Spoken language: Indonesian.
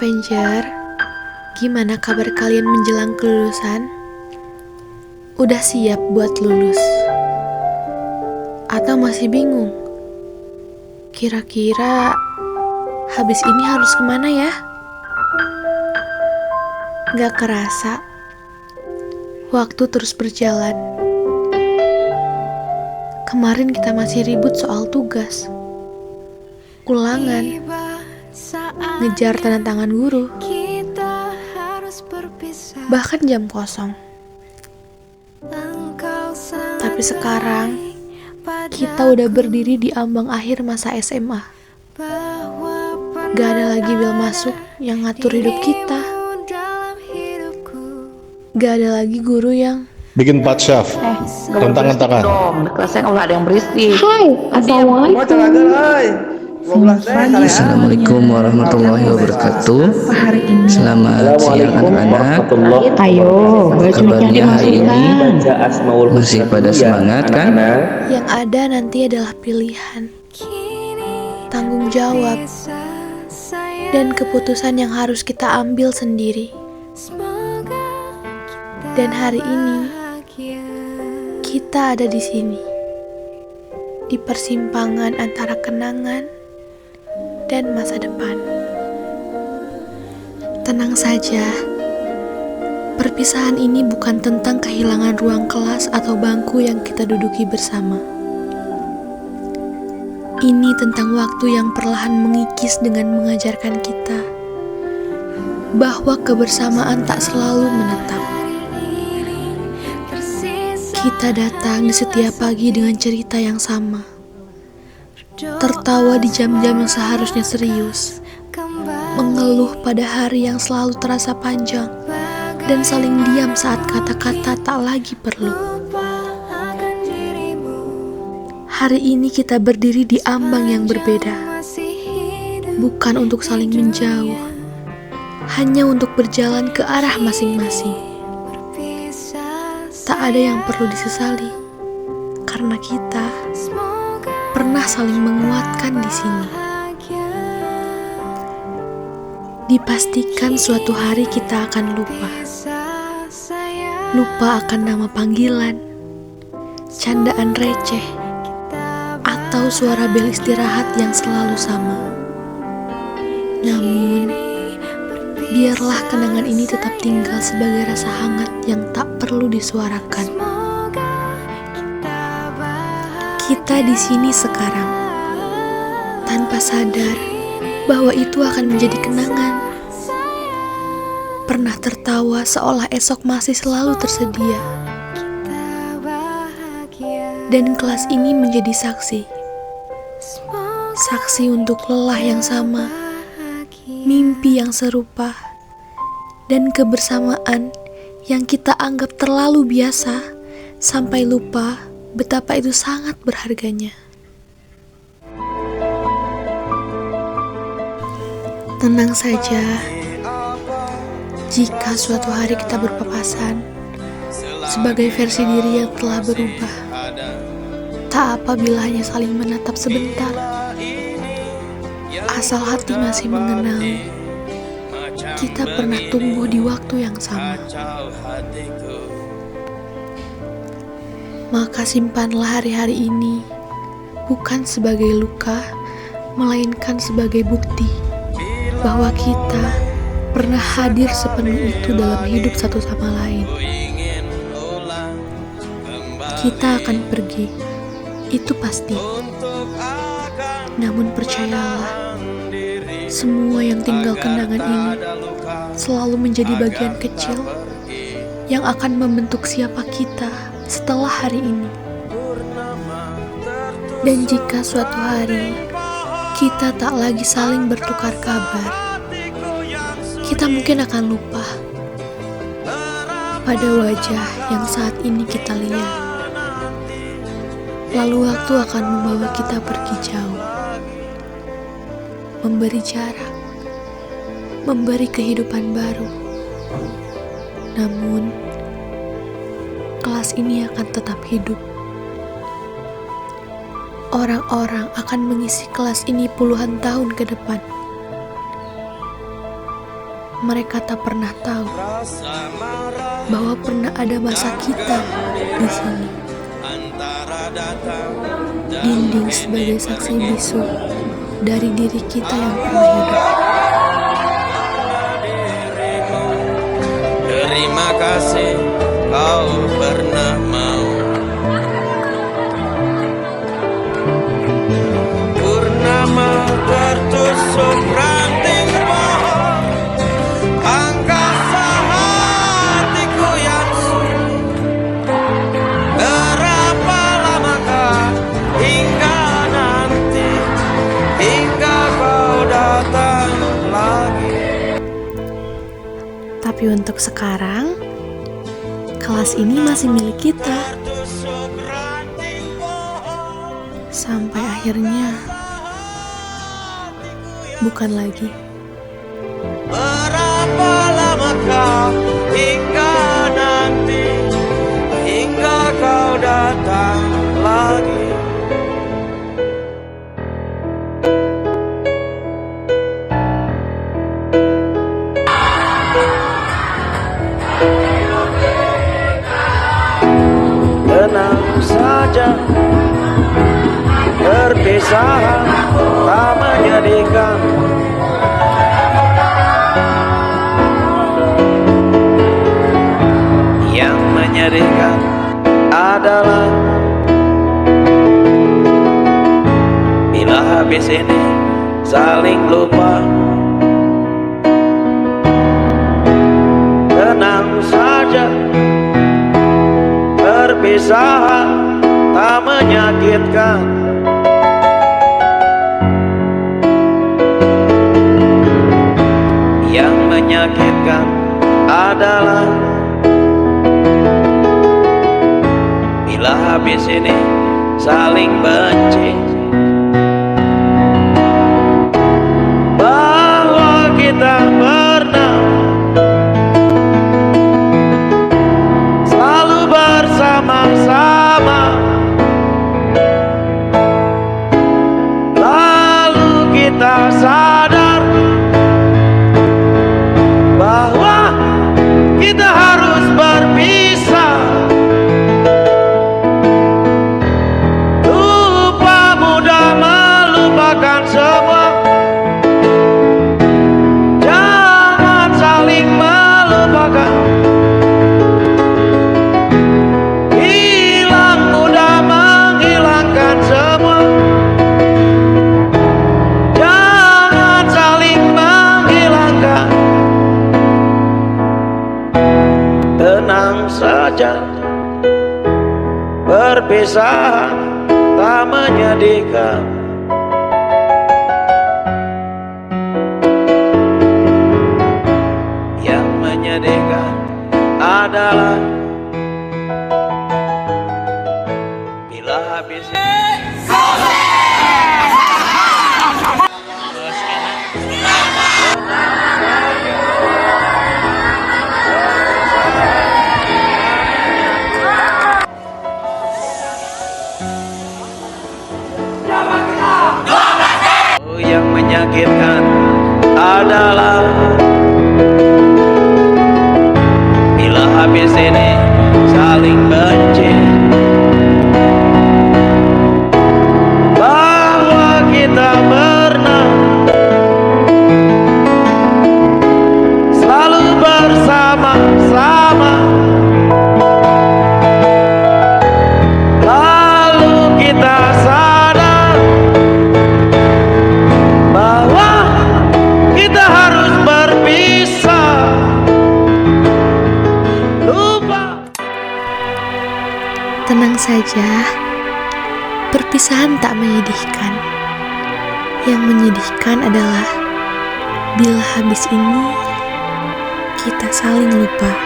Avenger, gimana kabar kalian menjelang kelulusan? Udah siap buat lulus? Atau masih bingung? Kira-kira habis ini harus kemana ya? Gak kerasa, waktu terus berjalan. Kemarin kita masih ribut soal tugas, ulangan, ngejar tanda tangan guru, bahkan jam kosong. Tapi sekarang kita udah berdiri di ambang akhir masa SMA. Gak ada lagi bel masuk yang ngatur hidup kita. Gak ada lagi guru yang bikin patsyaf tantangan tangan dong, kelasnya kalau ada yang berisik. Hai, Assalamualaikum. Assalamualaikum warahmatullahi wabarakatuh. Selamat siang anak-anak. Ayo, Kabarnya hari ini masih pada semangat kan? yang ada nanti adalah pilihan, tanggung jawab, dan keputusan yang harus kita ambil sendiri. Dan hari ini kita ada di sini, di persimpangan antara kenangan dan masa depan. Tenang saja, perpisahan ini bukan tentang kehilangan ruang kelas atau bangku yang kita duduki bersama. Ini tentang waktu yang perlahan mengikis dengan mengajarkan kita bahwa kebersamaan tak selalu menetap. Kita datang di setiap pagi dengan cerita yang sama, tertawa di jam-jam yang seharusnya serius, mengeluh pada hari yang selalu terasa panjang, dan saling diam saat kata-kata tak lagi perlu. Hari ini kita berdiri di ambang yang berbeda, bukan untuk saling menjauh, hanya untuk berjalan ke arah masing-masing. Tak ada yang perlu disesali, karena kita pernah saling menguatkan di sini. Dipastikan suatu hari kita akan lupa. Lupa akan nama panggilan, candaan receh, atau suara bel istirahat yang selalu sama. Namun, biarlah kenangan ini tetap tinggal sebagai rasa hangat yang tak perlu disuarakan. Kita di sini sekarang, tanpa sadar bahwa itu akan menjadi kenangan. Pernah tertawa seolah esok masih selalu tersedia. Dan kelas ini menjadi saksi. Saksi untuk lelah yang sama, mimpi yang serupa, dan kebersamaan yang kita anggap terlalu biasa sampai lupa betapa itu sangat berharganya. Tenang saja, jika suatu hari kita berpapasan sebagai versi diri yang telah berubah, tak apa bila hanya saling menatap sebentar, asal hati masih mengenali kita pernah tumbuh di waktu yang sama. Maka simpanlah hari-hari ini bukan sebagai luka, melainkan sebagai bukti bahwa kita pernah hadir sepenuh itu dalam hidup satu sama lain. Kita akan pergi, itu pasti. Namun percayalah, semua yang tinggal kenangan ini selalu menjadi bagian kecil yang akan membentuk siapa kita setelah hari ini. Dan jika suatu hari kita tak lagi saling bertukar kabar, kita mungkin akan lupa pada wajah yang saat ini kita lihat. Lalu waktu akan membawa kita pergi jauh, memberi jarak, memberi kehidupan baru. Namun, kelas ini akan tetap hidup. Orang-orang akan mengisi kelas ini puluhan tahun ke depan. mereka tak pernah tahu bahwa pernah ada masa kita di sini. Dinding sebagai saksi bisu dari diri kita yang pernah hidup. Terima kasih kau pernah mau. Purnama tertusuk ranting pohon, angkasa hatiku yang sunyi. Berapa lamakah hingga nanti, hingga kau datang lagi. Tapi untuk sekarang, kelas ini masih milik kita. Sampai akhirnya, bukan lagi. Berapa lamakah hingga nanti, hingga kau datang lagi. Tenang saja, perpisahan tak menyedihkan. Yang menyedihkan adalah bila habis ini saling lupa. Tenang saja, perpisahan tak menyakitkan. Yang menyakitkan adalah bila habis ini saling benci. Bahwa kita pernah selalu bersama-sama, lalu kita sadar bahwa kita harus berpisah. Lupa mudah melupakan semua. Jangan saling melupakan. Hilang mudah menghilangkan semua. Jangan saling menghilangkan. Tenang saja, perpisahan tak menyedihkan. Yang menyedihkan adalah bila habis yang menyakitkan adalah bila habis ini saling benci. Bahwa kita pernah selalu bersama-sama, lalu kita sadar bahwa kita harus berpisah. Lupa. Tenang saja, perpisahan tak menyedihkan. Yang menyedihkan adalah bila habis ini kita saling lupa.